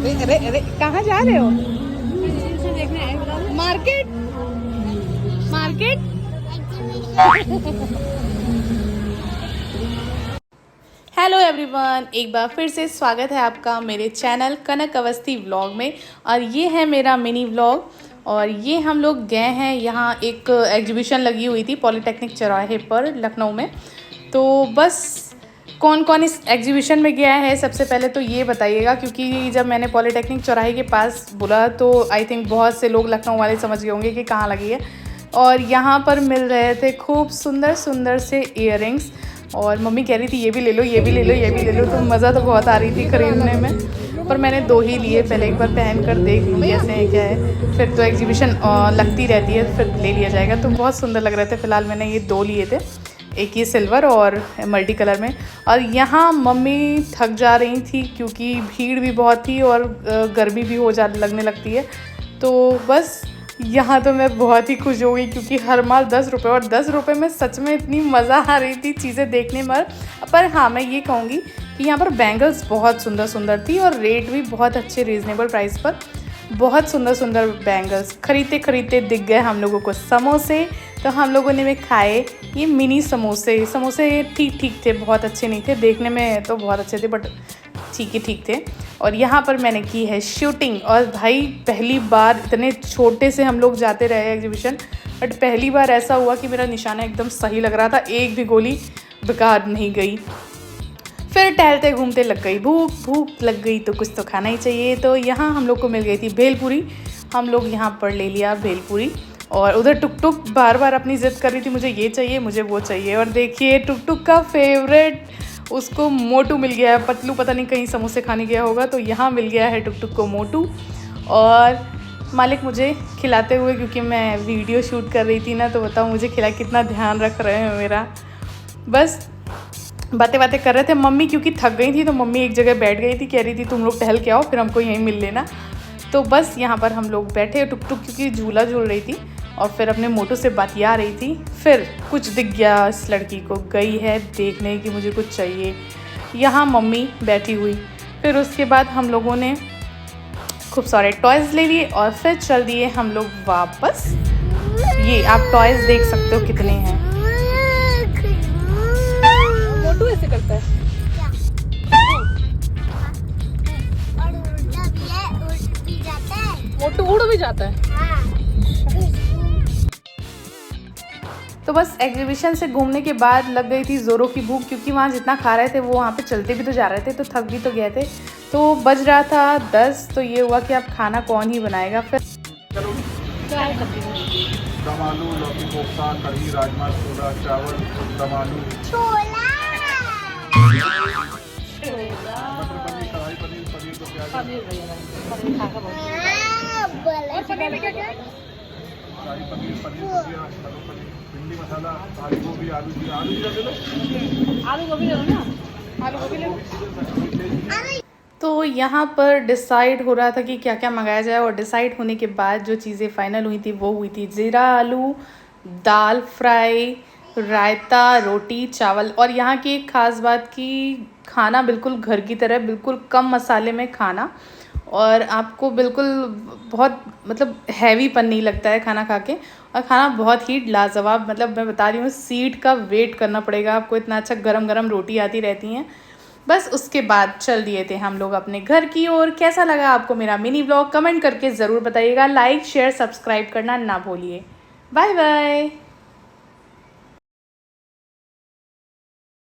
अरे अरे अरे कहाँ जा रहे हो? Market market. हेलो एवरीवन, एक बार फिर से स्वागत है आपका मेरे चैनल कनक अवस्थी व्लॉग में। और ये है मेरा मिनी व्लॉग। और ये हम लोग गए हैं, यहाँ एक एग्जीबिशन लगी हुई थी पॉलिटेक्निक चौराहे पर लखनऊ में। तो बस कौन कौन इस एग्जीबिशन में गया है सबसे पहले तो ये बताइएगा, क्योंकि जब मैंने पॉलिटेक्निक चौराहे के पास बोला तो आई थिंक बहुत से लोग लखनऊ वाले समझ गए होंगे कि कहाँ लगी है। और यहाँ पर मिल रहे थे खूब सुंदर सुंदर से इयररिंग्स। और मम्मी कह रही थी ये भी ले लो, ये भी ले लो, ये भी ले लो। तो मज़ा तो बहुत आ रही थी ख़रीदने में, पर मैंने 2 ही लिए। पहले एक बार पहन कर देख लूँ कैसे हैं क्या है, फिर तो एग्जीबिशन लगती रहती है फिर ले लिया जाएगा। तो बहुत सुंदर लग रहे थे। फ़िलहाल मैंने ये 2 लिए थे, एक ये सिल्वर और मल्टी कलर में। और यहाँ मम्मी थक जा रही थी क्योंकि भीड़ भी बहुत थी और गर्मी भी लगने लगती है। तो बस यहाँ तो मैं बहुत ही खुश हो गई क्योंकि हर माल 10 रुपये, और 10 रुपये में सच में इतनी मज़ा आ रही थी चीज़ें देखने में। पर हाँ, मैं ये कहूँगी कि यहाँ पर बैंगल्स बहुत सुंदर सुंदर थी और रेट भी बहुत अच्छे रीज़नेबल प्राइस पर बहुत सुंदर सुंदर बैंगल्स। खरीदते खरीदते दिख गए हम लोगों को समोसे। तो हम लोगों ने भी खाए ये मिनी समोसे। समोसे ठीक ठीक थे, बहुत अच्छे नहीं थे, देखने में तो बहुत अच्छे थे बट ठीक थे। और यहाँ पर मैंने की है शूटिंग। और भाई पहली बार, इतने छोटे से हम लोग जाते रहे एग्जीबिशन, बट पहली बार ऐसा हुआ कि मेरा निशाना एकदम सही लग रहा था, एक भी गोली बेकार नहीं गई। फिर टहलते घूमते लग गई भूख लग गई तो कुछ तो खाना ही चाहिए। तो यहाँ हम लोग को मिल गई थी भेलपूरी। हम लोग यहाँ पर ले लिया भेलपूरी। और उधर टुक टुक बार बार अपनी ज़िद कर रही थी, मुझे ये चाहिए, मुझे वो चाहिए। और देखिए टुक टुक का फेवरेट, उसको मोटू मिल गया है। पतलू पता नहीं कहीं समोसे खाने गया होगा, तो यहाँ मिल गया है टुक टुक को मोटू। और मालिक मुझे खिलाते हुए, क्योंकि मैं वीडियो शूट कर रही थी ना, तो बताओ मुझे खिला कितना ध्यान रख रहे हैं मेरा। बस बातें कर रहे थे मम्मी, क्योंकि थक गई थी तो मम्मी एक जगह बैठ गई थी, कह रही थी तुम लोग टहल के आओ फिर हमको यहीं मिल लेना। तो बस यहाँ पर हम लोग बैठे टुक टुक, क्योंकि झूला झूल रही थी और फिर अपने मोटू से बतिया रही थी। फिर कुछ दिख गया इस लड़की को, गई है देखने कि मुझे कुछ चाहिए। यहाँ मम्मी बैठी हुई। फिर उसके बाद हम लोगों ने खूब सारे टॉयज़ ले लिए और फिर चल दिए हम लोग वापस। ये आप टॉयज़ देख सकते हो कितने हैं। मोटू ऐसे करता है, मोटू उड़ भी जाता है। तो बस एग्जीबिशन से घूमने के बाद लग गई थी ज़ोरों की भूख, क्योंकि वहाँ जितना खा रहे थे वो वहाँ पे चलते भी तो जा रहे थे, तो थक भी तो गए थे। तो बज रहा था 10, तो ये हुआ कि अब खाना कौन ही बनाएगा। फिर दम आलू, लौकी कोफ्ता, कढ़ी, राजमा, छोला, चावल, दम आलू, मटर पनीर, कढ़ाई पनीर, पनीर तो प्याज, पनीर में क्या शाही पनीर, पनीर भुजिया, आलू पनीर, भिंडी मसाला, आलू गोभी, आलू जी ले लो, आलू गोभी ले लो ना, आलू गोभी ले लो। तो यहाँ पर डिसाइड हो रहा था कि क्या क्या मंगाया जाए, और डिसाइड होने के बाद जो चीज़ें फाइनल हुई थी वो हुई थी ज़ीरा आलू, दाल फ्राई, रायता, रोटी, चावल। और यहाँ की एक ख़ास बात कि खाना बिल्कुल घर की तरह, बिल्कुल कम मसाले में खाना, और आपको बिल्कुल बहुत मतलब हैवीपन नहीं लगता है खाना खा के। और खाना बहुत ही लाजवाब, मतलब मैं बता रही हूँ सीट का वेट करना पड़ेगा आपको, इतना अच्छा गरम गरम रोटी आती रहती हैं। बस उसके बाद चल दिए थे हम लोग अपने घर की ओर। कैसा लगा आपको मेरा मिनी व्लॉग, कमेंट करके ज़रूर बताइएगा। लाइक शेयर सब्सक्राइब करना ना भूलिए। Bye bye.